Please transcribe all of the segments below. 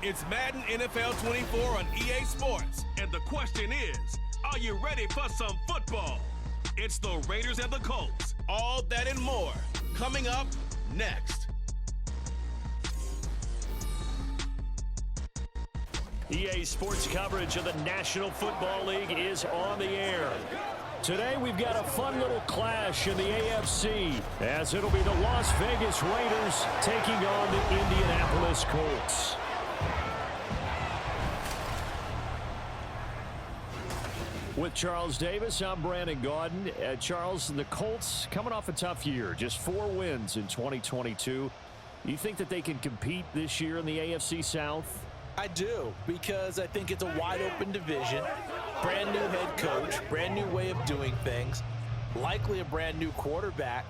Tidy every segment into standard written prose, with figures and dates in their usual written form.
It's Madden NFL 24 on EA Sports. And the question is, are you ready for some football? It's the Raiders and the Colts. All that and more coming up next. EA Sports coverage of the National Football League is on the air. Today we've got a fun little clash in the AFC as it'll be the Las Vegas Raiders taking on the Indianapolis Colts. With Charles Davis, I'm Brandon Gaudin. Charles, the Colts coming off a tough year, just 4 wins in 2022. You think that they can compete this year in the AFC South? I do, because I think it's a wide-open division, brand new head coach, brand new way of doing things, likely a brand new quarterback,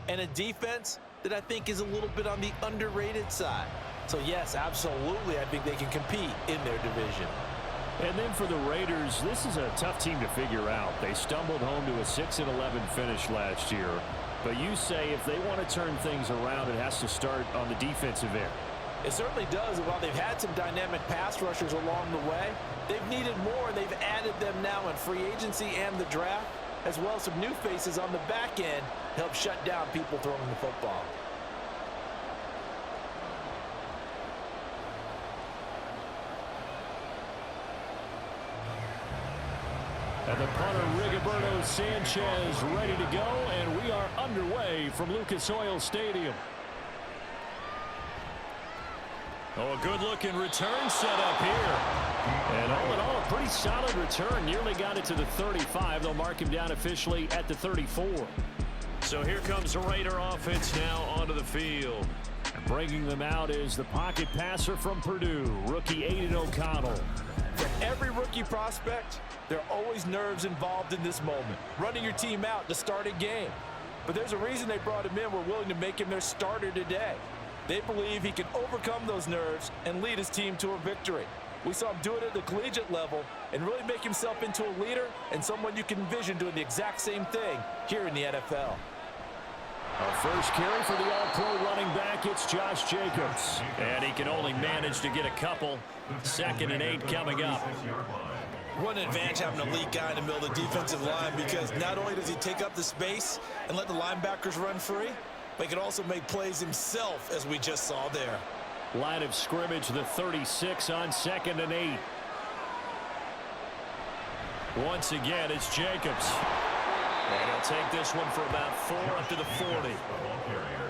and a defense that I think is a little bit on the underrated side. So yes, absolutely, I think they can compete in their division. And then for the Raiders, this is a tough team to figure out. They stumbled home to a 6-11 finish last year. But you say if they want to turn things around, it has to start on the defensive end. It certainly does. And while they've had some dynamic pass rushers along the way, they've needed more, and they've added them now in free agency and the draft, as well as some new faces on the back end to help shut down people throwing the football. And the punter, Rigoberto Sanchez, ready to go, and we are underway from Lucas Oil Stadium. Oh, a good-looking return set up here. And all in all, a pretty solid return. Nearly got it to the 35. They'll mark him down officially at the 34. So here comes the Raider offense now onto the field. And bringing them out is the pocket passer from Purdue, rookie Aiden O'Connell. For every rookie prospect, there are always nerves involved in this moment. Running your team out to start a game. But there's a reason they brought him in. We're willing to make him their starter today. They believe he can overcome those nerves and lead his team to a victory. We saw him do it at the collegiate level and really make himself into a leader and someone you can envision doing the exact same thing here in the NFL. Our first carry for the all-pro running back, it's Josh Jacobs. And he can only manage to get a couple. 2nd and 8 coming up. What an advantage having a lead guy in the middle of the defensive line, because not only does he take up the space and let the linebackers run free, but he can also make plays himself, as we just saw there. Line of scrimmage, the 36 on 2nd and 8. Once again, it's Jacobs. And he'll take this one for about 4 up to the 40.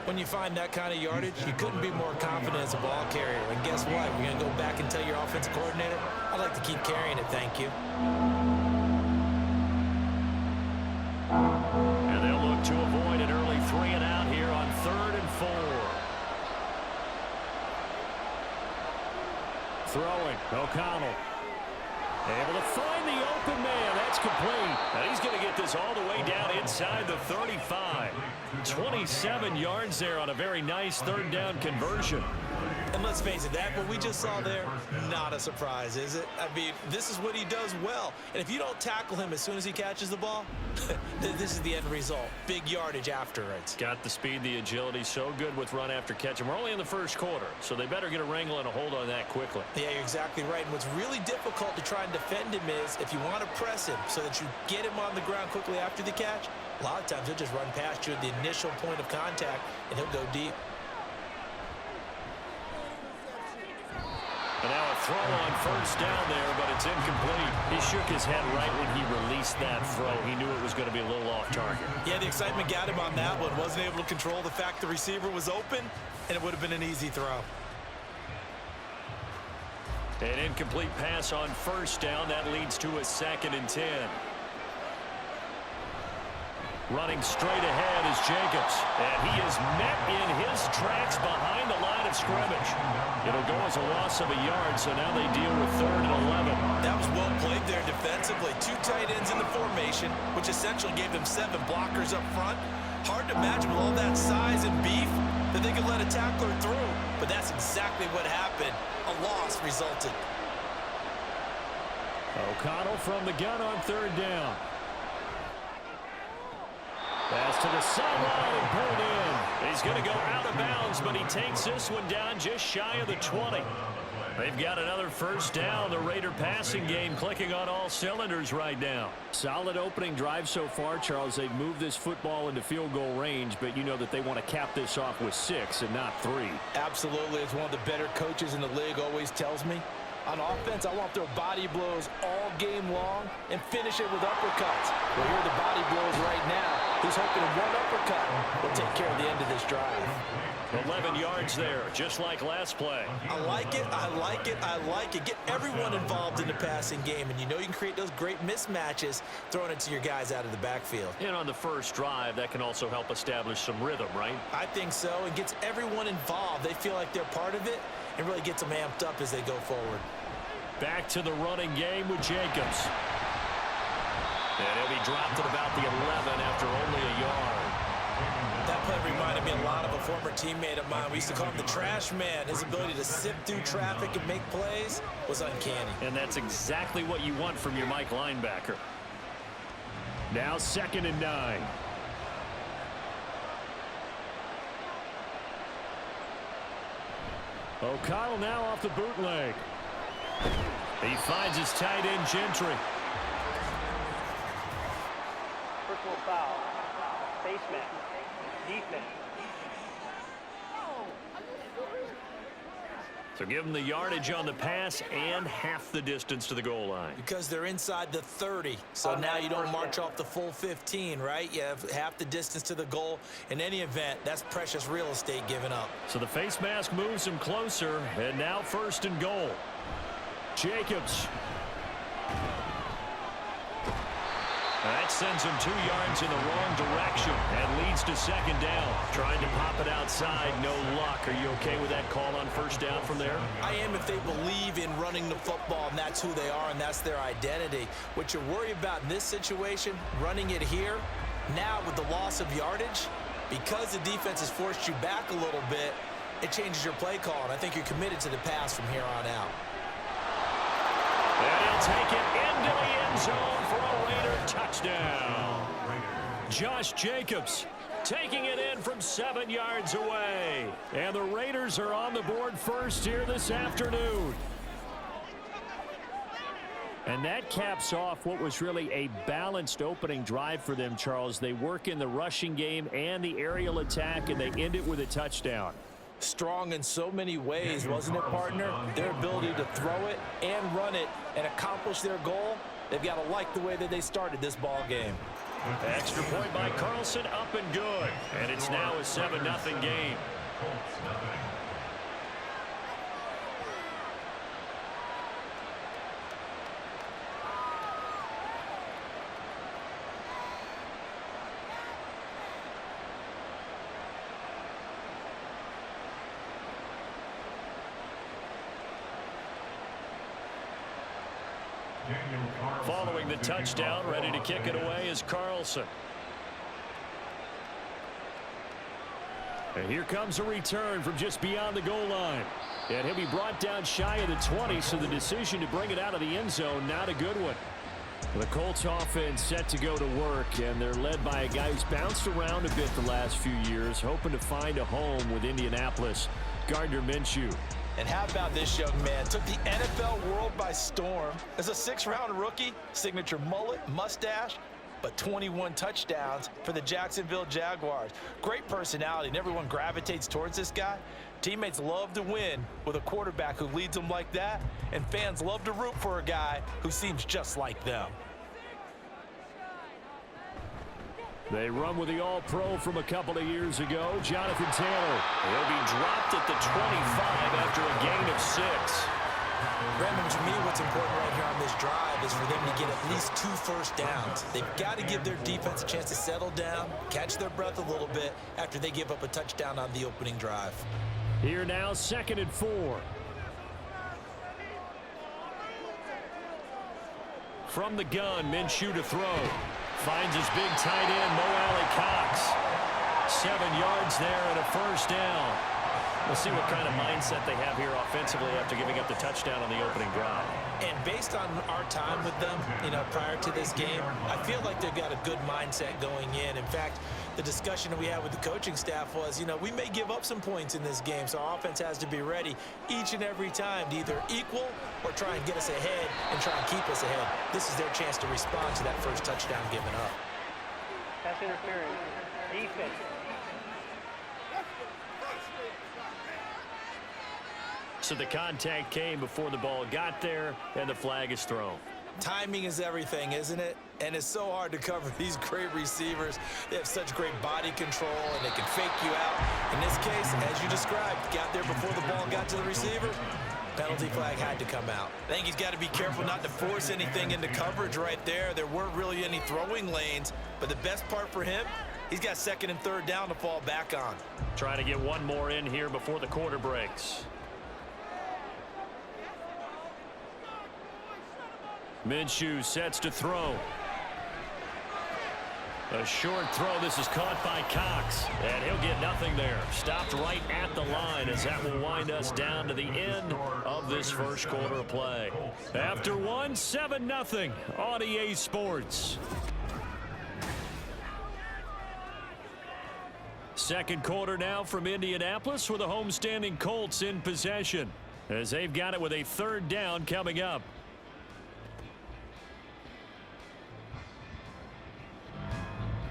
When you find that kind of yardage, you couldn't be more confident as a ball carrier. And guess what? We're going to go back and tell your offensive coordinator, I'd like to keep carrying it, thank you. And they'll look to avoid an early 3 and out here on 3rd and 4. Throwing, O'Connell. Able to find the open man. That's complete. And he's going to get this all the way down inside the 35. 27 yards there on a very nice 3rd down conversion. And let's face it, that what we just saw there, not a surprise, is it? I mean, this is what he does well. And if you don't tackle him as soon as he catches the ball, this is the end result. Big yardage afterwards. Got the speed, the agility, so good with run after catch. And we're only in the first quarter, so they better get a wrangle and a hold on that quickly. Yeah, you're exactly right. And what's really difficult to try and defend him is if you want to press him so that you get him on the ground quickly after the catch, a lot of times he'll just run past you at the initial point of contact, and he'll go deep. And now a throw on 1st down there, but it's incomplete. He shook his head right when he released that throw. He knew it was going to be a little off target. Yeah, the excitement got him on that one. Wasn't able to control the fact the receiver was open, and it would have been an easy throw. An incomplete pass on 1st down. That leads to a 2nd and 10. Running straight ahead is Jacobs. And he is met in his tracks behind the line of scrimmage. It'll go as a loss of a yard, so now they deal with 3rd and 11. That was well played there defensively. 2 tight ends in the formation, which essentially gave them 7 blockers up front. Hard to imagine with all that size and beef that they could let a tackler through, but that's exactly what happened. A loss resulted. O'Connell from the gun on 3rd down. Pass to the sideline and pulled in. He's going to go out of bounds, but he takes this one down just shy of the 20. They've got another first down. The Raider passing game clicking on all cylinders right now. Solid opening drive so far, Charles. They've moved this football into field goal range, but you know that they want to cap this off with 6 and not 3. Absolutely. As one of the better coaches in the league always tells me, on offense, I want to throw body blows all game long and finish it with uppercuts. Well, here are the body blows right now. He's hoping one uppercut will take care of the end of this drive. 11 yards there, just like last play. I like it, I like it, I like it. Get everyone involved in the passing game, and you know you can create those great mismatches throwing it to your guys out of the backfield. And on the first drive, that can also help establish some rhythm, right? I think so. It gets everyone involved. They feel like they're part of it and really gets them amped up as they go forward. Back to the running game with Jacobs. And he'll be dropped at about the 11 after only a yard. That play reminded me a lot of a former teammate of mine. We used to call him the trash man. His ability to sift through traffic and make plays was uncanny. And that's exactly what you want from your Mike linebacker. Now 2nd and 9. O'Connell now off the bootleg. He finds his tight end, Gentry. Personal foul. Face mask. Defense. So give them the yardage on the pass and half the distance to the goal line. Because they're inside the 30. So now you don't march off the full 15, right? You have half the distance to the goal. In any event, that's precious real estate given up. So the face mask moves him closer, and now 1st and goal. Jacobs. That sends him 2 yards in the wrong direction and leads to 2nd down. Trying to pop it outside, no luck. Are you okay with that call on 1st down from there? I am if they believe in running the football, and that's who they are, and that's their identity. What you're worried about in this situation, running it here, now with the loss of yardage, because the defense has forced you back a little bit, it changes your play call, and I think you're committed to the pass from here on out. And he'll take it into the end zone for a Raider touchdown. Josh Jacobs taking it in from 7 yards away. And the Raiders are on the board first here this afternoon. And that caps off what was really a balanced opening drive for them, Charles. They work in the rushing game and the aerial attack, and they end it with a touchdown. Strong in so many ways, wasn't it, partner? Their ability to throw it and run it and accomplish their goal, they've got to like the way that they started this ball game. Extra point by Carlson, up and good. And it's now a 7-0 game. Following the touchdown, ready to kick it away is Carlson. And here comes a return from just beyond the goal line. And he'll be brought down shy of the 20, so the decision to bring it out of the end zone, not a good one. The Colts offense set to go to work, and they're led by a guy who's bounced around a bit the last few years, hoping to find a home with Indianapolis, Gardner Minshew. And how about this young man? Took the NFL world by storm. As a 6th-round rookie, signature mullet, mustache, but 21 touchdowns for the Jacksonville Jaguars. Great personality, and everyone gravitates towards this guy. Teammates love to win with a quarterback who leads them like that, and fans love to root for a guy who seems just like them. They run with the All-Pro from a couple of years ago, Jonathan Taylor. He'll be dropped at the 25 after a gain of 6. Brandon, to me, what's important right here on this drive is for them to get at least 2 first downs. They've got to give their defense a chance to settle down, catch their breath a little bit after they give up a touchdown on the opening drive. Here now, 2nd and 4. From the gun, Minshew to throw. Finds his big tight end, Mo Alley-Cox. 7 yards there and a first down. We'll see what kind of mindset they have here offensively after giving up the touchdown on the opening drive. And based on our time with them, prior to this game, I feel like they've got a good mindset going in. In fact, the discussion that we had with the coaching staff was, you know, we may give up some points in this game, so our offense has to be ready each and every time to either equal or try and get us ahead and try and keep us ahead. This is their chance to respond to that first touchdown given up. Pass interference. Defense. So the contact came before the ball got there, and the flag is thrown. Timing is everything, isn't it? And it's so hard to cover these great receivers. They have such great body control, and they can fake you out. In this case, as you described, got there before the ball got to the receiver. Penalty flag had to come out. I think he's got to be careful not to force anything into coverage right there. There weren't really any throwing lanes, but the best part for him, he's got second and third down to fall back on. Trying to get one more in here before the quarter breaks. Minshew sets to throw. A short throw. This is caught by Cox, and he'll get nothing there. Stopped right at the line as that will wind us down to the end of this first quarter of play. After one, 7-0 on EA Sports. Second quarter now from Indianapolis with the homestanding Colts in possession as they've got it with a third down coming up.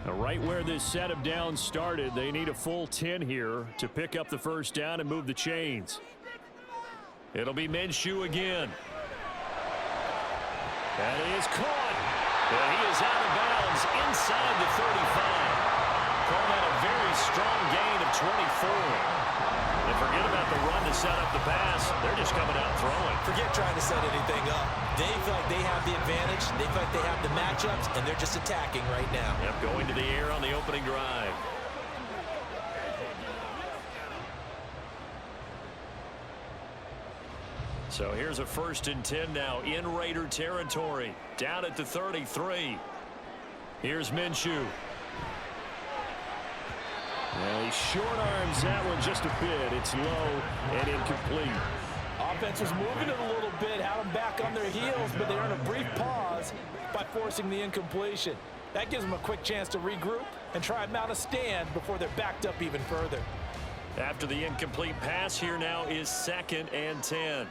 Right where this set of downs started, they need a full 10 here to pick up the first down and move the chains. It'll be Minshew again. That is caught. And he is out of bounds inside the 35. Call that a very strong gain of 24. And forget about the run to set up the pass. They're just coming out throwing. Forget trying to set anything up. They feel like they have the advantage. They feel like they have the matchups, and they're just attacking right now. Yep, going to the air on the opening drive. So here's a 1st and 10 now in Raider territory. Down at the 33. Here's Minshew. Well, he short arms that one just a bit. It's low and incomplete. Offense was moving it a little bit, had them back on their heels, but they earned a brief pause by forcing the incompletion. That gives them a quick chance to regroup and try and mount a stand before they're backed up even further. After the incomplete pass, here now is 2nd and 10.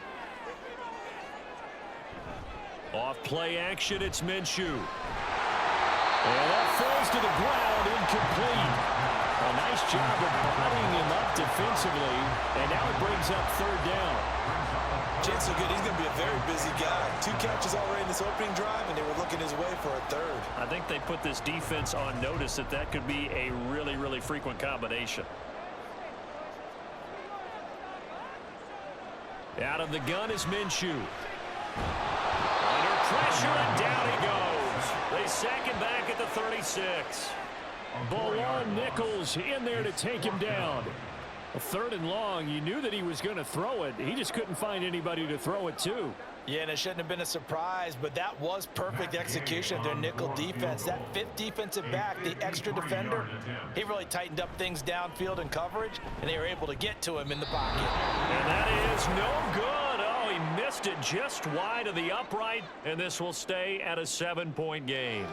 Off play action, it's Minshew. And that falls to the ground, incomplete. A nice job of bodying him up defensively, and now it brings up third down. Chance so good, he's going to be a very busy guy. 2 catches already in this opening drive, and they were looking his way for a third. I think they put this defense on notice that that could be a really, really frequent combination. Out of the gun is Minshew. Under pressure, and down he goes. They sack him back at the 36. Ballon Nichols in there to take him down. A 3rd and long. You knew that he was going to throw it. He just couldn't find anybody to throw it to. Yeah, and it shouldn't have been a surprise, but that was perfect execution of their nickel defense. That 5th defensive back, the extra defender, he really tightened up things downfield in coverage, and they were able to get to him in the pocket. And that is no good. Oh, he missed it just wide of the upright, and this will stay at a 7-point game.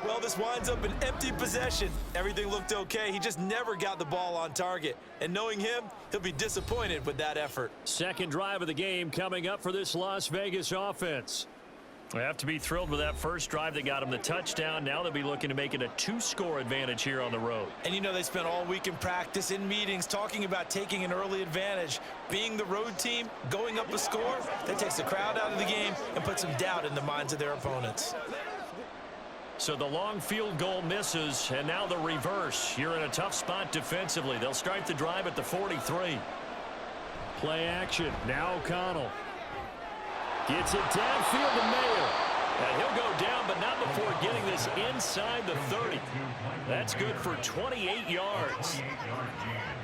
Well, this winds up an empty possession. Everything looked okay. He just never got the ball on target. And knowing him, he'll be disappointed with that effort. Second drive of the game coming up for this Las Vegas offense. They have to be thrilled with that first drive that got him the touchdown. Now they'll be looking to make it a 2-score advantage here on the road. And you know, they spent all week in practice, in meetings, talking about taking an early advantage. Being the road team, going up a score, that takes the crowd out of the game and puts some doubt in the minds of their opponents. So the long field goal misses, and now the reverse. You're in a tough spot defensively. They'll start the drive at the 43. Play action. Now O'Connell. Gets it downfield to Mayer. And he'll go down, but not before getting this inside the 30. That's good for 28 yards.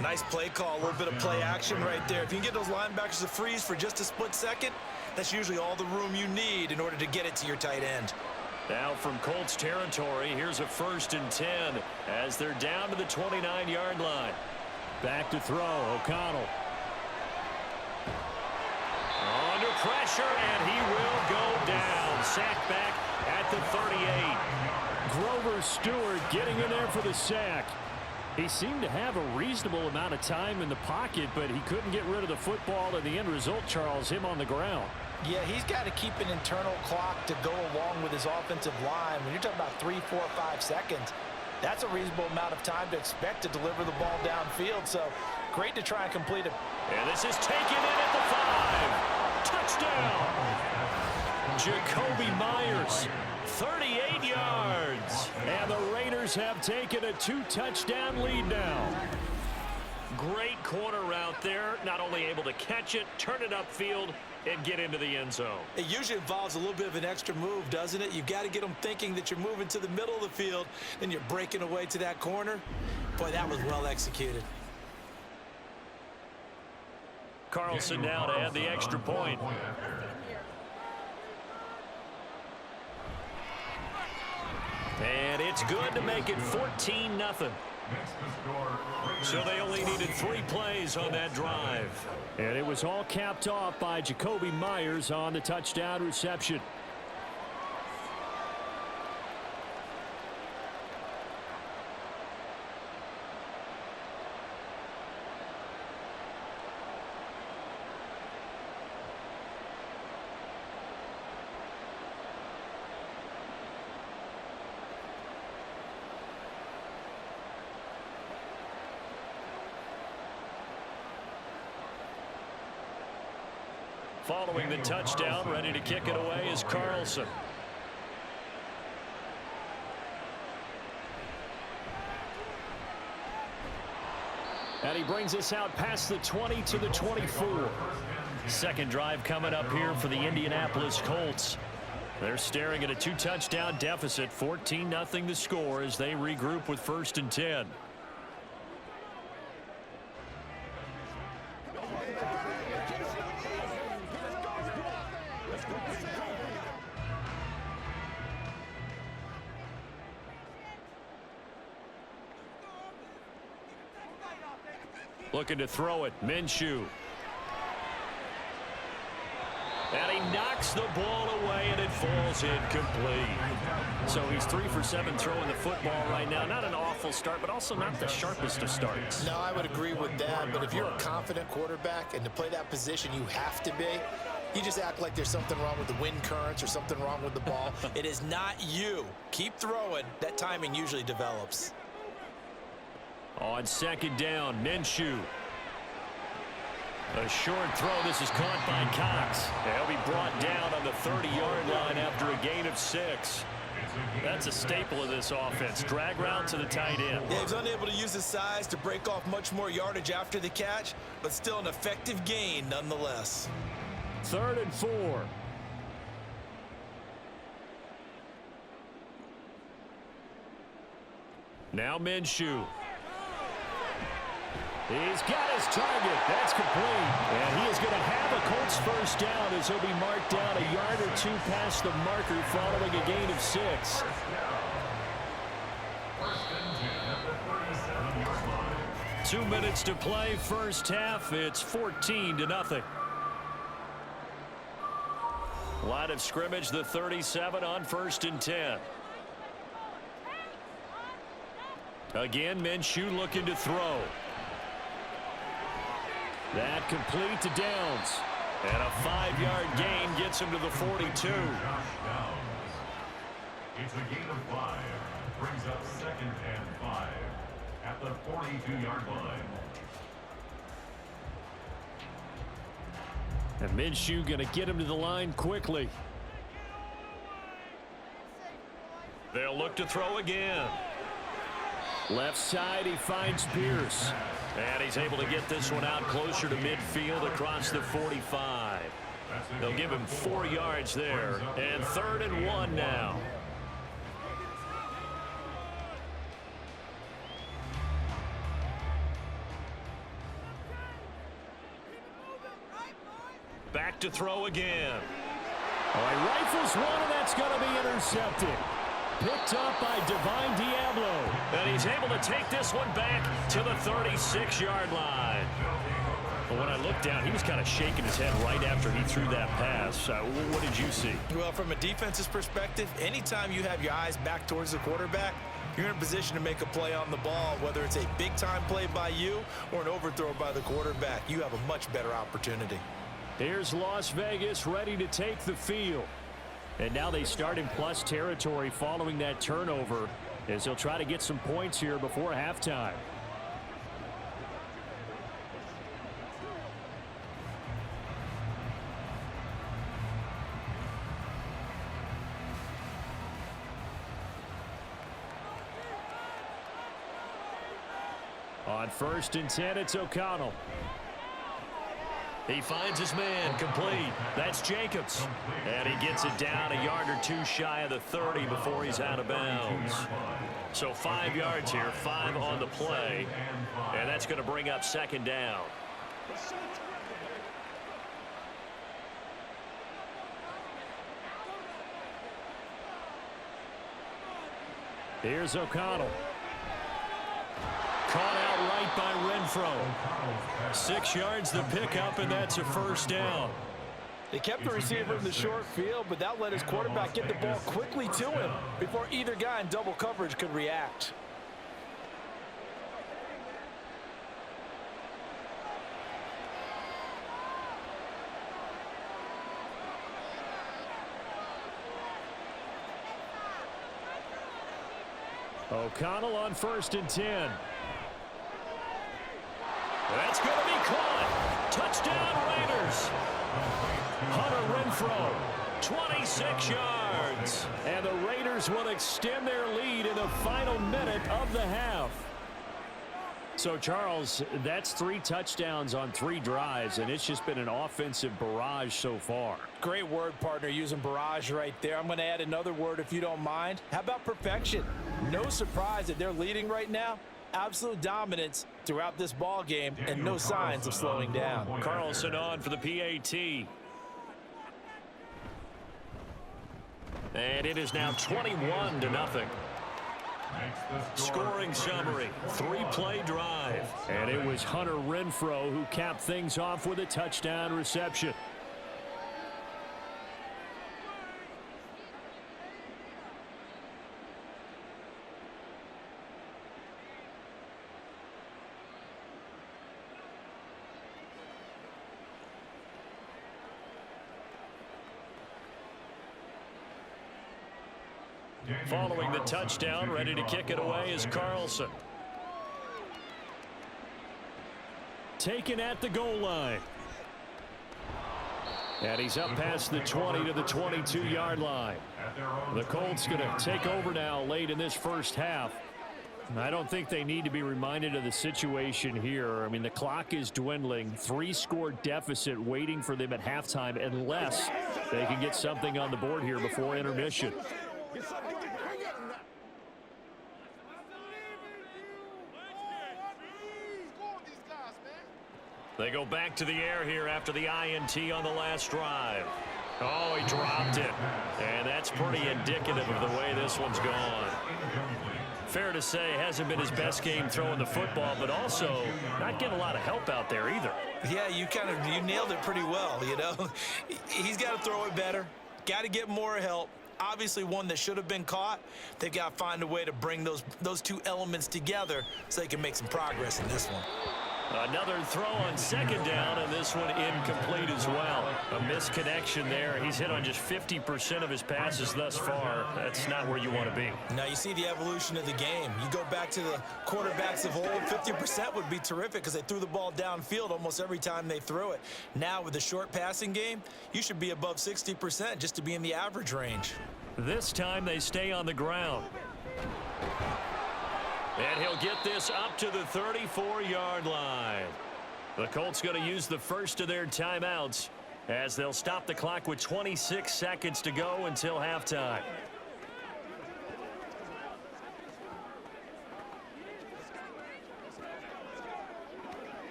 Nice play call, a little bit of play action right there. If you can get those linebackers to freeze for just a split second, that's usually all the room you need in order to get it to your tight end. Now from Colts territory, here's a 1st and 10 as they're down to the 29-yard line. Back to throw, O'Connell. Under pressure, and he will go down. Sacked back at the 38. Grover Stewart getting in there for the sack. He seemed to have a reasonable amount of time in the pocket, but he couldn't get rid of the football, and the end result, Charles, him on the ground. Yeah, he's got to keep an internal clock to go along with his offensive line. When you're talking about 3, 4, 5 seconds, that's a reasonable amount of time to expect to deliver the ball downfield. So great to try and complete it. And this is taken in at the 5. Touchdown. Jacoby Myers, 38 yards. And the Raiders have taken a 2-touchdown lead now. Great corner route there. Not only able to catch it, turn it upfield, and get into the end zone. It usually involves a little bit of an extra move, doesn't it? You've got to get them thinking that you're moving to the middle of the field, and you're breaking away to that corner. Boy, that was well executed. Carlson now to add the extra point. And it's good to make it 14-0. So they only needed 3 plays on that drive. And it was all capped off by Jacoby Myers on the touchdown reception. Following the touchdown, ready to kick it away is Carlson. And he brings us out past the 20 to the 24. Second drive coming up here for the Indianapolis Colts. They're staring at a 2-touchdown deficit, 14-0 the score as they regroup with 1st and 10. Looking to throw it, Minshew. And he knocks the ball away, and it falls incomplete. So he's 3 for 7 throwing the football right now. Not an awful start, but also not the sharpest of starts. No, I would agree with that. But if you're a confident quarterback and to play that position you have to be, you just act like there's something wrong with the wind currents or something wrong with the ball. It is not you. Keep throwing. That timing usually develops. On 2nd down, Minshew. A short throw. This is caught by Cox. He'll be brought down on the 30-yard line after a gain of 6. That's a staple of this offense. Drag route to the tight end. Yeah, he's unable to use his size to break off much more yardage after the catch, but still an effective gain nonetheless. 3rd and 4. Now Minshew. He's got his target. That's complete. And he is going to have a Colts first down as he'll be marked down a yard or 2 past the marker following a gain of 6. Two minutes to play, first half. It's 14-0. Line of scrimmage, the 37 on 1st and 10. Again, Minshew looking to throw. That complete to Downs. And a 5-yard gain gets him to the 42. It's a gain of 5. Brings up 2nd and 5 at the 42-yard line. And Minshew going to get him to the line quickly. They'll look to throw again. Left side, he finds Pierce. And he's able to get this one out closer to midfield across the 45. They'll give him 4 yards there. And 3rd and 1 now. Back to throw again. Oh, he rifles one, and that's going to be intercepted. Picked up by Divine Diablo. And he's able to take this one back to the 36-yard line. But when I looked down, he was kind of shaking his head right after he threw that pass. What did you see? Well, from a defense's perspective, anytime you have your eyes back towards the quarterback, you're in a position to make a play on the ball, whether it's a big-time play by you or an overthrow by the quarterback. You have a much better opportunity. Here's Las Vegas ready to take the field. And now they start in plus territory following that turnover as they'll try to get some points here before halftime. On 1st and 10, it's O'Connell. He finds his man, complete. That's Jacobs. And he gets it down a yard or two shy of the 30 before he's out of bounds. So 5 yards here, 5 on the play. And that's going to bring up 2nd down. Here's O'Connell. Caught out right by Renfro. 6 yards the pickup, and that's a 1st down. They kept the receiver in the short field, but that let his quarterback get the ball quickly to him before either guy in double coverage could react. O'Connell on 1st and 10. That's going to be caught. Touchdown Raiders. Hunter Renfro, 26 yards. And the Raiders will extend their lead in the final minute of the half. So, Charles, that's 3 touchdowns on 3 drives, and it's just been an offensive barrage so far. Great word, partner, using barrage right there. I'm going to add another word if you don't mind. How about perfection? No surprise that they're leading right now. Absolute dominance throughout this ball game and no signs of slowing down. Carlson on for the PAT. And it is now 21-0. Scoring summary, 3-play drive. And it was Hunter Renfro who capped things off with a touchdown reception. Following the touchdown, ready to kick it away is Carlson. Taken at the goal line. And he's up past the 20 to the 22-yard line. The Colts going to take over now late in this first half. I don't think they need to be reminded of the situation here. I mean, the clock is dwindling. 3-score deficit waiting for them at halftime unless they can get something on the board here before intermission. They go back to the air here after the INT on the last drive. Oh, he dropped it. And that's pretty indicative of the way this one's gone. Fair to say, hasn't been his best game throwing the football, but also not getting a lot of help out there either. Yeah, you nailed it pretty well, you know. He's got to throw it better. Got to get more help. Obviously one that should have been caught. They've got to find a way to bring those two elements together so they can make some progress in this one. Another throw on 2nd down, and this one incomplete as well. A misconnection there. He's hit on just 50% of his passes thus far. That's not where you want to be. Now you see the evolution of the game. You go back to the quarterbacks of old, 50% would be terrific because they threw the ball downfield almost every time they threw it. Now with the short passing game, you should be above 60% just to be in the average range. This time they stay on the ground. And he'll get this up to the 34-yard line. The Colts going to use the first of their timeouts as they'll stop the clock with 26 seconds to go until halftime.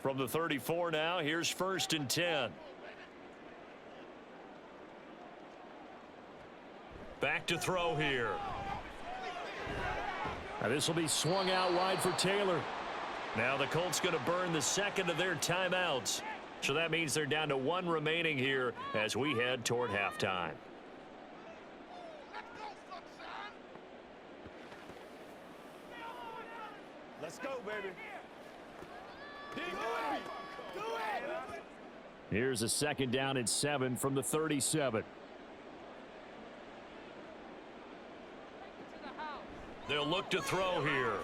From the 34 now, here's 1st and 10. Back to throw here. Now this will be swung out wide for Taylor. Now the Colts going to burn the second of their timeouts. So that means they're down to one remaining here as we head toward halftime. Let's go, baby. Here's a second down and 7 from the 37. They'll look to throw here.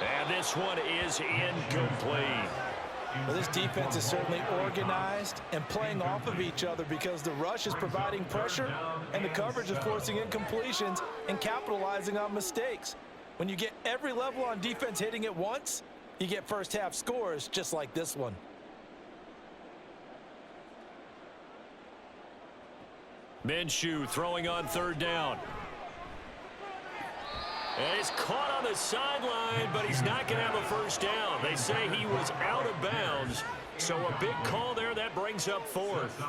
And this one is incomplete. Well, this defense is certainly organized and playing off of each other because the rush is providing pressure and the coverage is forcing incompletions and capitalizing on mistakes. When you get every level on defense hitting at once, you get first half scores just like this one. Minshew throwing on third down. And he's caught on the sideline, but he's not going to have a first down. They say he was out of bounds. So a big call there that brings up fourth.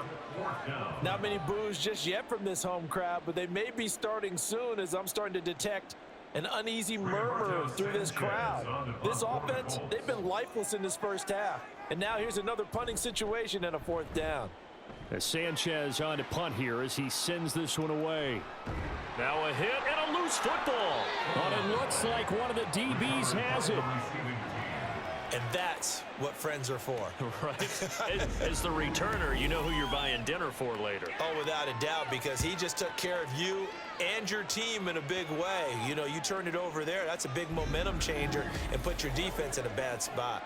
Not many boos just yet from this home crowd, but they may be starting soon as I'm starting to detect an uneasy murmur through this crowd. This offense, they've been lifeless in this first half. And now here's another punting situation and a fourth down. As Sanchez on to punt here as he sends this one away. Now a hit and a loose football. But it looks like one of the DBs has it. And that's what friends are for. Right. As the returner, you know who you're buying dinner for later. Oh, without a doubt, because he just took care of you and your team in a big way. You know, you turned it over there. That's a big momentum changer and put your defense in a bad spot.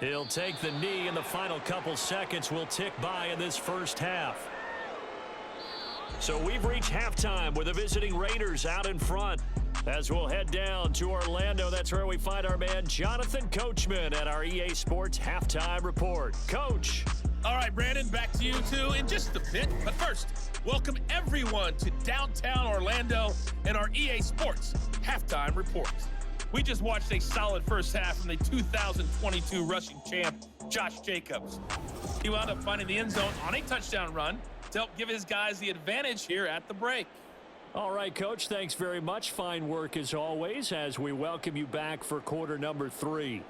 He'll take the knee, and the final couple seconds will tick by in this first half. So we've reached halftime with the visiting Raiders out in front. As we'll head down to Orlando, that's where we find our man Jonathan Coachman at our EA Sports Halftime Report. Coach. All right, Brandon, back to you two in just a bit. But first, welcome everyone to downtown Orlando and our EA Sports Halftime Report. We just watched a solid first half from the 2022 rushing champ, Josh Jacobs. He wound up finding the end zone on a touchdown run to help give his guys the advantage here at the break. All right, Coach, thanks very much. Fine work as always as we welcome you back for quarter number 3.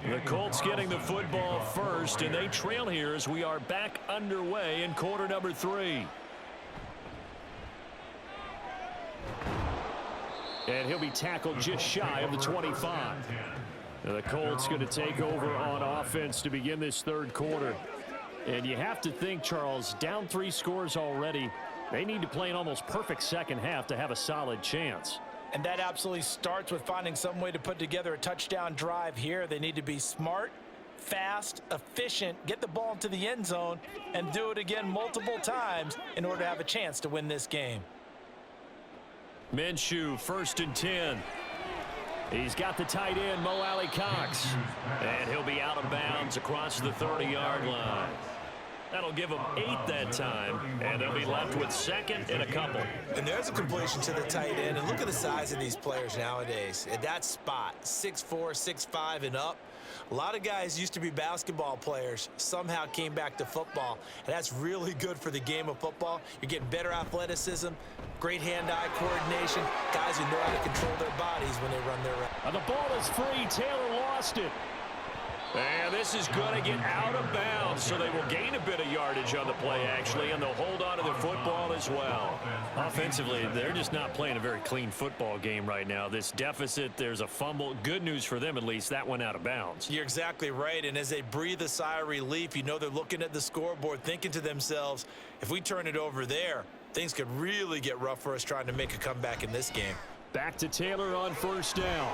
The Colts getting the football first, and they trail here as we are back underway in quarter number 3. And he'll be tackled just shy of the 25. Now the Colts going to take over on offense to begin this third quarter. And you have to think, Charles, down 3 scores already. They need to play an almost perfect second half to have a solid chance. And that absolutely starts with finding some way to put together a touchdown drive here. They need to be smart, fast, efficient, get the ball into the end zone, and do it again multiple times in order to have a chance to win this game. Minshew, 1st and 10. He's got the tight end, Mo Alley-Cox. And he'll be out of bounds across the 30-yard line. That'll give them 8 that time, and they'll be left with second and a couple. And there's a completion to the tight end, and look at the size of these players nowadays. At that spot, 6'4", 6'5", and up. A lot of guys used to be basketball players, somehow came back to football, and that's really good for the game of football. You're getting better athleticism, great hand-eye coordination, guys who know how to control their bodies when they run their route. And the ball is free. Taylor lost it. And this is going to get out of bounds, so they will gain a bit of yardage on the play, actually, and they'll hold on to the football as well. Offensively, they're just not playing a very clean football game right now. This deficit, there's a fumble. Good news for them, at least. That went out of bounds. You're exactly right, and as they breathe a sigh of relief, you know they're looking at the scoreboard, thinking to themselves, if we turn it over there, things could really get rough for us trying to make a comeback in this game. Back to Taylor on first down.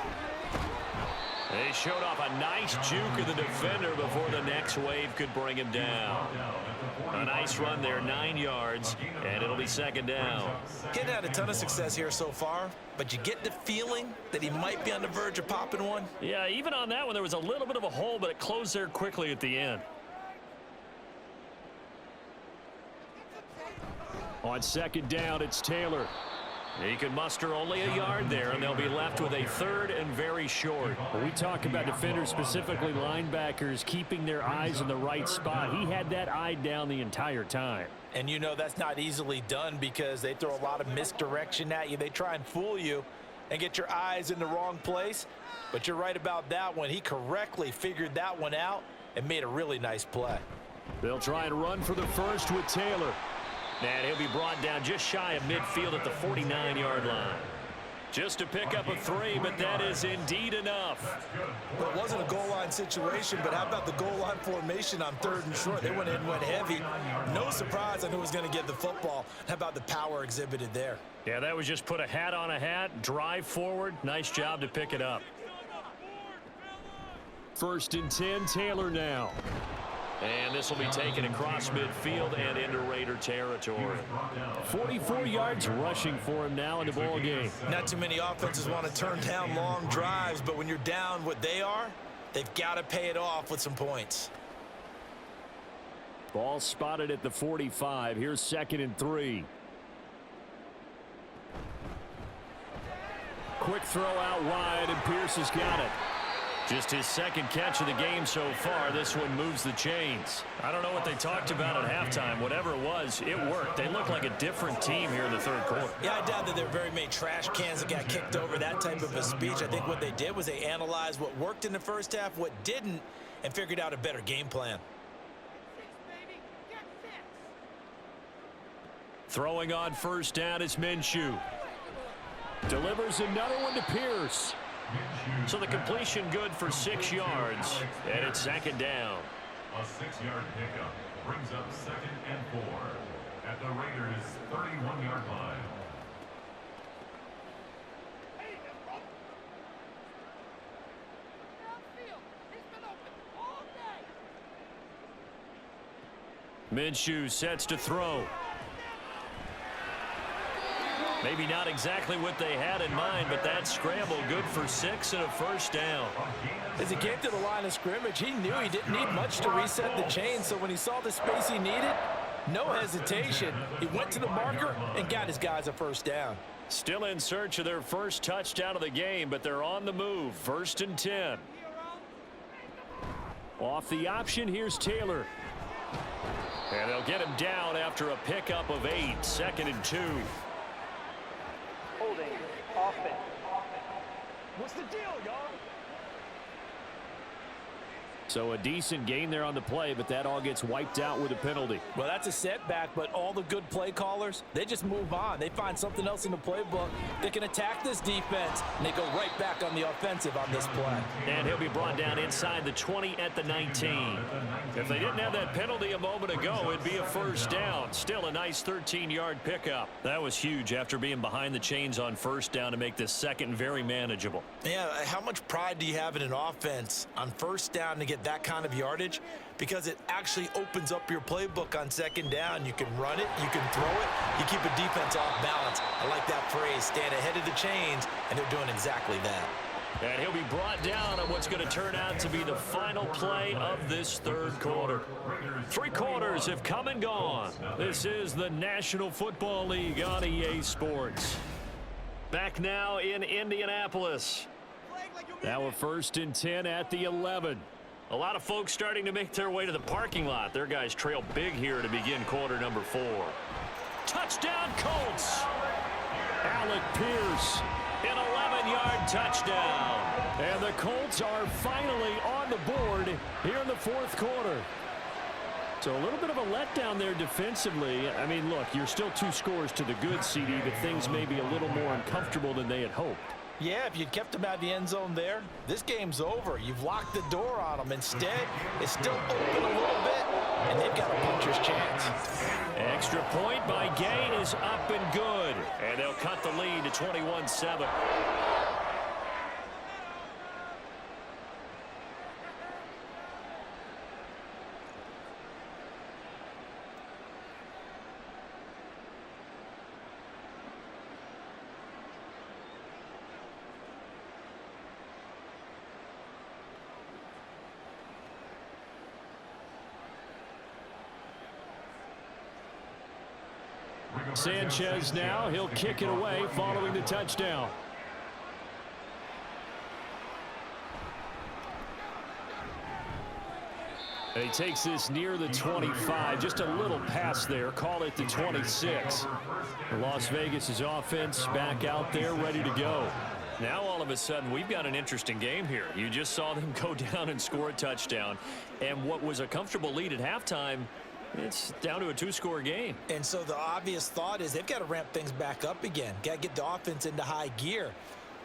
They showed off a nice juke of the defender before the next wave could bring him down. A nice run there, 9 yards, and it'll be second down. Getting had a ton of success here so far, but you get the feeling that he might be on the verge of popping one. Yeah, even on that one, there was a little bit of a hole, but it closed there quickly at the end. On second down, it's Taylor. He can muster only a yard there, and they'll be left with a third and very short. When we talk about defenders, specifically linebackers, keeping their eyes in the right spot, he had that eye down the entire time. And you know that's not easily done because they throw a lot of misdirection at you. They try and fool you and get your eyes in the wrong place. But you're right about that one. He correctly figured that one out and made a really nice play. They'll try and run for the first with Taylor. And he'll be brought down just shy of midfield at the 49-yard line. Just to pick up a 3, but that is indeed enough. Well, it wasn't a goal line situation, but how about the goal line formation on 3rd and short? They went in and went heavy. No surprise, I knew he was going to get the football. How about the power exhibited there? Yeah, that was just put a hat on a hat, drive forward. Nice job to pick it up. 1st and 10, Taylor now. And this will be taken across midfield and into Raider territory. 44 yards rushing for him now in the ball game. Not too many offenses want to turn down long drives, but when you're down what they are, they've got to pay it off with some points. Ball spotted at the 45. Here's 2nd and 3. Quick throw out wide, and Pierce has got it. Just his 2nd catch of the game so far. This one moves the chains. I don't know what they talked about at halftime. Whatever it was, it worked. They look like a different team here in the 3rd quarter. Yeah, I doubt that there were very many trash cans that got kicked over, that type of a speech. I think what they did was they analyzed what worked in the first half, what didn't, and figured out a better game plan. Throwing on first down is Minshew. Delivers another one to Pierce. So the completion good for 6 yards, and it's 2nd down. A 6-yard pickup brings up 2nd and 4 at the Raiders' 31-yard line. Minshew sets to throw. Maybe not exactly what they had in mind, but that scramble good for 6 and a 1st down. As he came to the line of scrimmage, he knew he didn't need much to reset the chain, so when he saw the space he needed, no hesitation. He went to the marker and got his guys a 1st down. Still in search of their first touchdown of the game, but they're on the move. 1st and 10. Off the option, here's Taylor. And they'll get him down after a pickup of 8. 2nd and 2. Holding, offense. What's the deal, y'all? So a decent gain there on the play, but that all gets wiped out with a penalty. Well, that's a setback, but all the good play callers, they just move on. They find something else in the playbook that can attack this defense, and they go right back on the offensive on this play. And he'll be brought down inside the 20 at the 19. If they didn't have that penalty a moment ago, it'd be a 1st down. Still a nice 13-yard pickup. That was huge after being behind the chains on 1st down to make this 2nd very manageable. Yeah, how much pride do you have in an offense on 1st down to get that kind of yardage? Because it actually opens up your playbook on 2nd down. You can run it, you can throw it, you keep a defense off balance. I like that phrase, stand ahead of the chains, and they're doing exactly that. And he'll be brought down on what's going to turn out to be the final play of this 3rd quarter. 3 quarters have come and gone. This is the National Football League on EA Sports. Back now in Indianapolis. Now a 1st and 10 at the 11. A lot of folks starting to make their way to the parking lot. Their guys trail big here to begin quarter number 4. Touchdown Colts! Alec Pierce, an 7-yard touchdown. And the Colts are finally on the board here in the fourth quarter. So a little bit of a letdown there defensively. I mean, look, you're still 2 scores to the good, CD, but things may be a little more uncomfortable than they had hoped. Yeah, if you'd kept them out of the end zone there, this game's over. You've locked the door on them. Instead, it's still open a little bit, and they've got a puncher's chance. Extra point by Gay is up and good. And they'll cut the lead to 21-7. Sanchez now, he'll kick it away following the touchdown. And he takes this near the 25, just a little pass there, call it the 26. Las Vegas' offense back out there ready to go. Now all of a sudden we've got an interesting game here. You just saw them go down and score a touchdown, and what was a comfortable lead at halftime, it's down to a 2-score game. And so the obvious thought is they've got to ramp things back up again. Got to get the offense into high gear.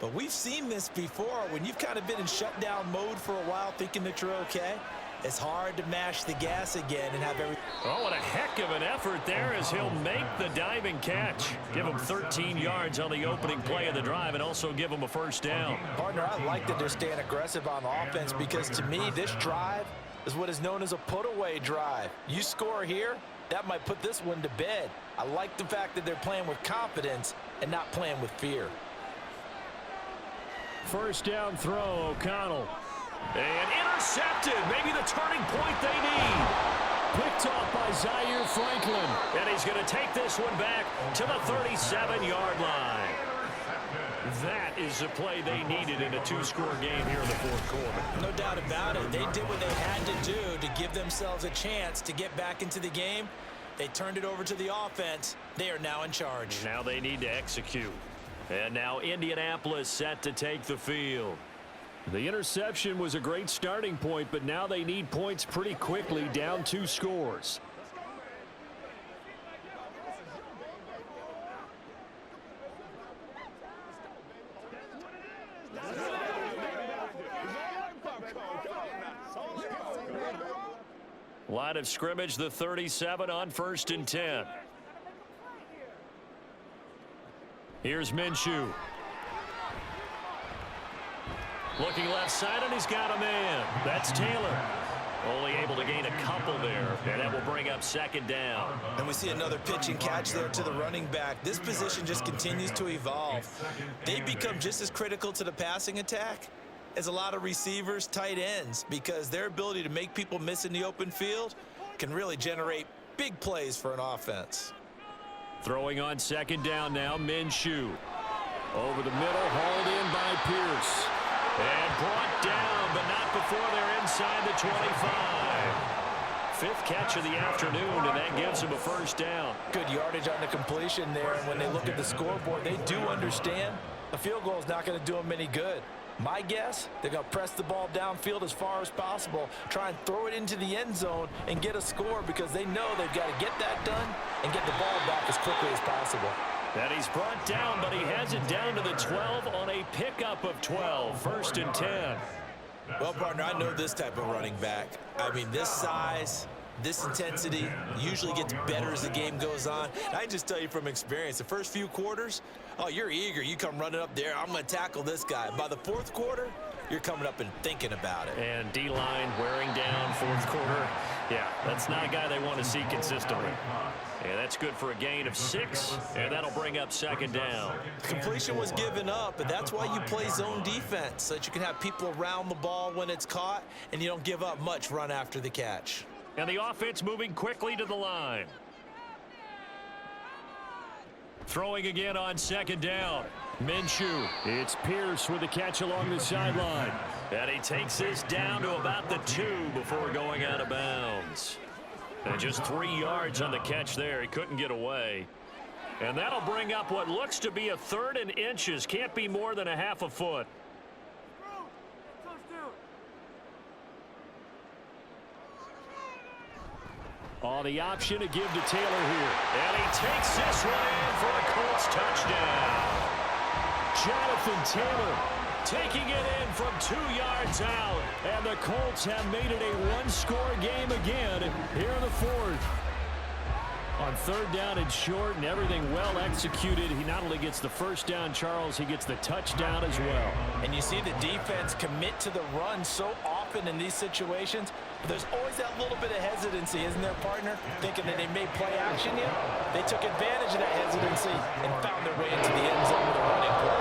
But we've seen this before. When you've kind of been in shutdown mode for a while thinking that you're okay, it's hard to mash the gas again and have everything. Oh, what a heck of an effort there as he'll make the diving catch. Give him 13 yards on the opening play of the drive and also give him a first down. Partner, I like that they're staying aggressive on offense because to me this drive is what is known as a put-away drive. You score here, that might put this one to bed. I like the fact that they're playing with confidence and not playing with fear. First down throw, O'Connell. And intercepted, maybe the turning point they need. Picked off by Zaire Franklin. And he's going to take this one back to the 37-yard line. That is the play they needed in a 2-score game here in the fourth quarter. No doubt about it. They did what they had to do to give themselves a chance to get back into the game. They turned it over to the offense. They are now in charge. Now they need to execute. And now Indianapolis set to take the field. The interception was a great starting point, but now they need points pretty quickly, down 2 scores. Line of scrimmage, the 37 on 1st and 10. Here's Minshew. Looking left side, and he's got a man. That's Taylor. Only able to gain a couple there, and that will bring up 2nd down. And we see another pitch and catch there to the running back. This position just continues to evolve. They become just as critical to the passing attack as a lot of receivers, tight ends, because their ability to make people miss in the open field can really generate big plays for an offense. Throwing on 2nd down now, Minshew. Over the middle, hauled in by Pierce. And brought down, but not before they're inside the 25. 5th catch of the afternoon, and that gives him a first down. Good yardage on the completion there, and when they look at the scoreboard, they do understand a field goal is not going to do them any good. My guess, they're going to press the ball downfield as far as possible, try and throw it into the end zone and get a score because they know they've got to get that done and get the ball back as quickly as possible. And he's brought down, but he has it down to the 12 on a pickup of 12. 1st and 10. Well, partner, I know this type of running back. I mean, this size, this intensity usually gets better as the game goes on. And I just tell you from experience, the first few quarters, oh, you're eager. You come running up there. I'm going to tackle this guy. By the 4th quarter, you're coming up and thinking about it. And D-line wearing down 4th quarter. Yeah, that's not a guy they want to see consistently. And that's good for a gain of 6, and that'll bring up 2nd down. Completion was given up, but that's why you play zone defense, so that you can have people around the ball when it's caught, and you don't give up much run after the catch. And the offense moving quickly to the line. Throwing again on 2nd down. Minshew. It's Pierce with the catch along the sideline. And he takes this down to about the 2 before going out of bounds. And just 3 yards on the catch there. He couldn't get away. And that'll bring up what looks to be a 3rd and inches. Can't be more than a half a foot. On the option to give to Taylor here. And he takes this one in for a Colts touchdown. Jonathan Taylor taking it in from 2 yards out. And the Colts have made it a one-score game again here in the 4th. On 3rd down and short and everything well executed, he not only gets the first down, Charles, he gets the touchdown as well. And you see the defense commit to the run so often in these situations, but there's always that little bit of hesitancy, isn't there, partner? Thinking that they may play action here. They took advantage of that hesitancy and found their way into the end zone with a running play.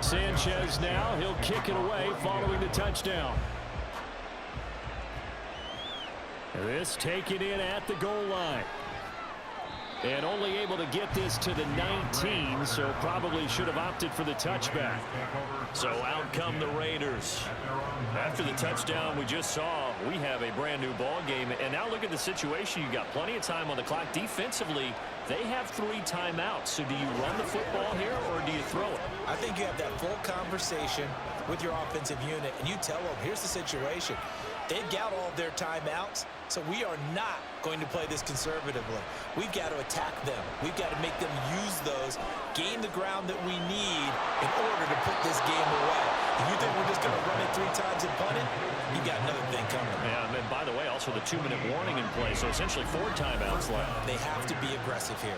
Sanchez now, he'll kick it away following the touchdown. This taken in at the goal line. And only able to get this to the 19, so probably should have opted for the touchback. So out come the Raiders. After the touchdown we just saw, we have a brand new ball game. And now look at the situation. You got plenty of time on the clock. Defensively, they have 3 timeouts. So do you run the football here or do you throw it? I think you have that full conversation with your offensive unit, and you tell them, here's the situation. They've got all of their timeouts, so we are not going to play this conservatively. We've got to attack them. We've got to make them use those, gain the ground that we need in order to put this game away. If you think we're just going to run it 3 times and punt it, you've got another thing coming. Yeah, and by the way, also the 2-minute warning in play, so essentially 4 timeouts left. They have to be aggressive here.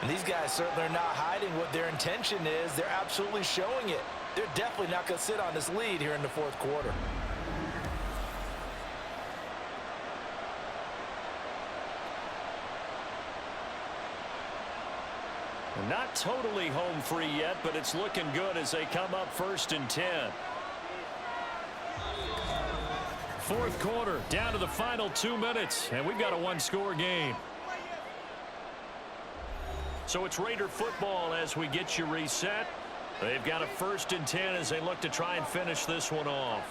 And these guys certainly are not hiding what their intention is. They're absolutely showing it. They're definitely not going to sit on this lead here in the 4th quarter. Not totally home free yet, but it's looking good as they come up 1st and 10. 4th quarter, down to the final 2 minutes, and we've got a one-score game. So it's Raider football as we get you reset. They've got a 1st and 10 as they look to try and finish this one off.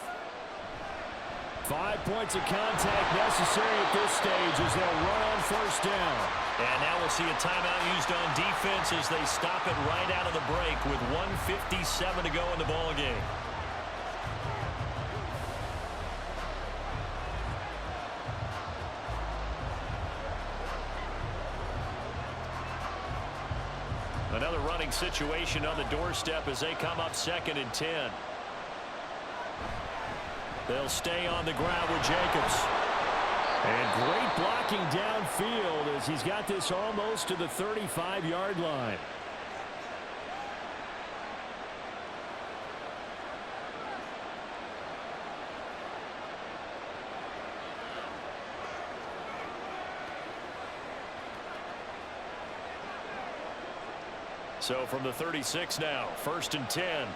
5 points of contact necessary at this stage as they'll run on 1st down. And now we'll see a timeout used on defense as they stop it right out of the break with 1:57 to go in the ball game. Another running situation on the doorstep as they come up 2nd and 10. They'll stay on the ground with Jacobs. And great blocking downfield as he's got this almost to the 35-yard line. So from the 36 now, 1st and 10.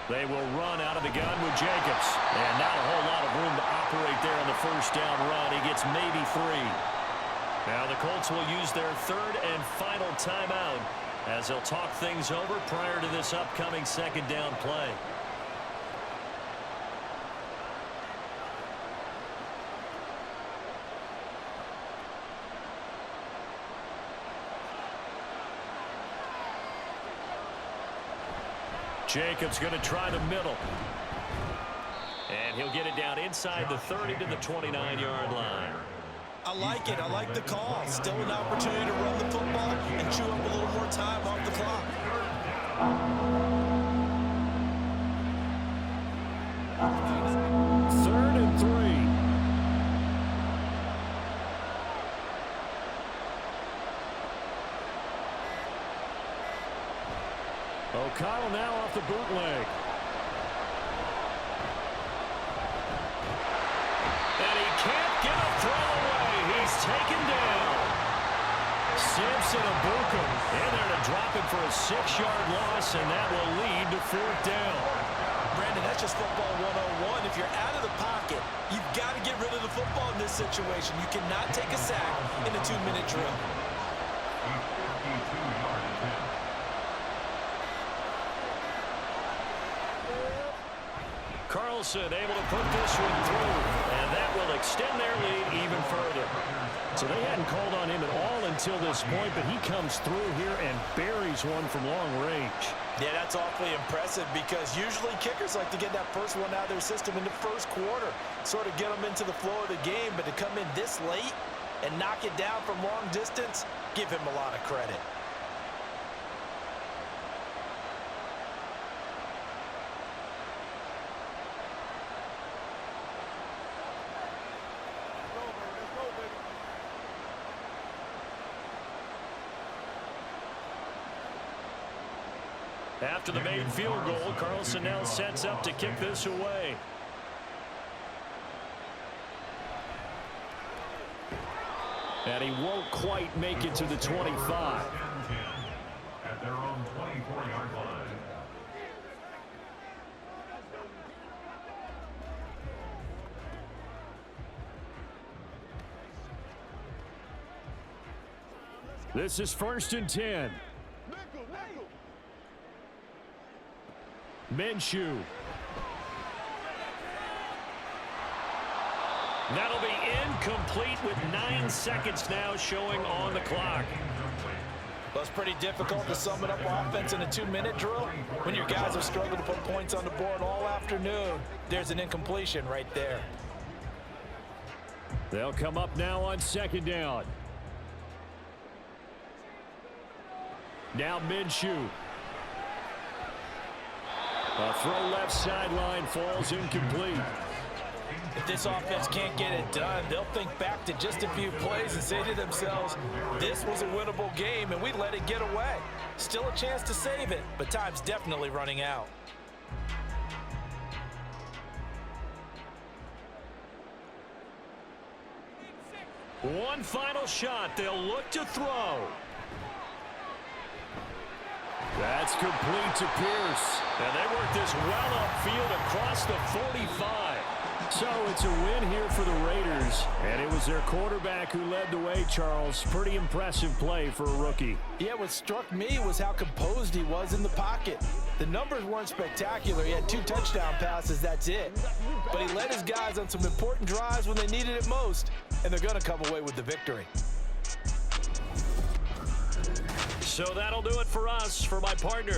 They will run out of the gun with Jacobs. And not a whole lot of room to operate there on the 1st down run. He gets maybe 3. Now the Colts will use their 3rd and final timeout as they'll talk things over prior to this upcoming 2nd down play. Jacobs going to try the middle. And he'll get it down inside the 30 to the 29-yard line. I like it. I like the call. Still an opportunity to run the football and chew up a little more time off the clock. 3rd and 3. O'Connell now off the bootleg. And he can't get a throw away. He's taken down. Simpson Abukum in there to drop it for a 6-yard loss, and that will lead to 4th down. Brandon, that's just football 101. If you're out of the pocket, you've got to get rid of the football in this situation. You cannot take a sack in a 2-minute drill. Carlson able to put this one through, and that will extend their lead even further. So they hadn't called on him at all until this point, but he comes through here and buries one from long range. Yeah, that's awfully impressive because usually kickers like to get that first one out of their system in the first quarter, sort of get them into the flow of the game, but to come in this late and knock it down from long distance, give him a lot of credit. After the made field goal, Carlson now sets up to kick this away. And he won't quite make it to the 25. At their own 24-yard line. This is 1st and 10. Minshew. That'll be incomplete with 9 seconds now showing on the clock. Well, it's pretty difficult to sum it up offense in a 2-minute drill when your guys have struggled to put points on the board all afternoon. There's an incompletion right there. They'll come up now on 2nd down. Now Minshew. A throw left sideline falls incomplete. If this offense can't get it done, they'll think back to just a few plays and say to themselves, this was a winnable game and we let it get away. Still a chance to save it, but time's definitely running out. One final shot. They'll look to throw. That's complete to Pierce. And they work this well upfield across the 45. So it's a win here for the Raiders. And it was their quarterback who led the way, Charles. Pretty impressive play for a rookie. Yeah, what struck me was how composed he was in the pocket. The numbers weren't spectacular. He had 2 touchdown passes, that's it. But he led his guys on some important drives when they needed it most. And they're going to come away with the victory. So that'll do it for us. For my partner,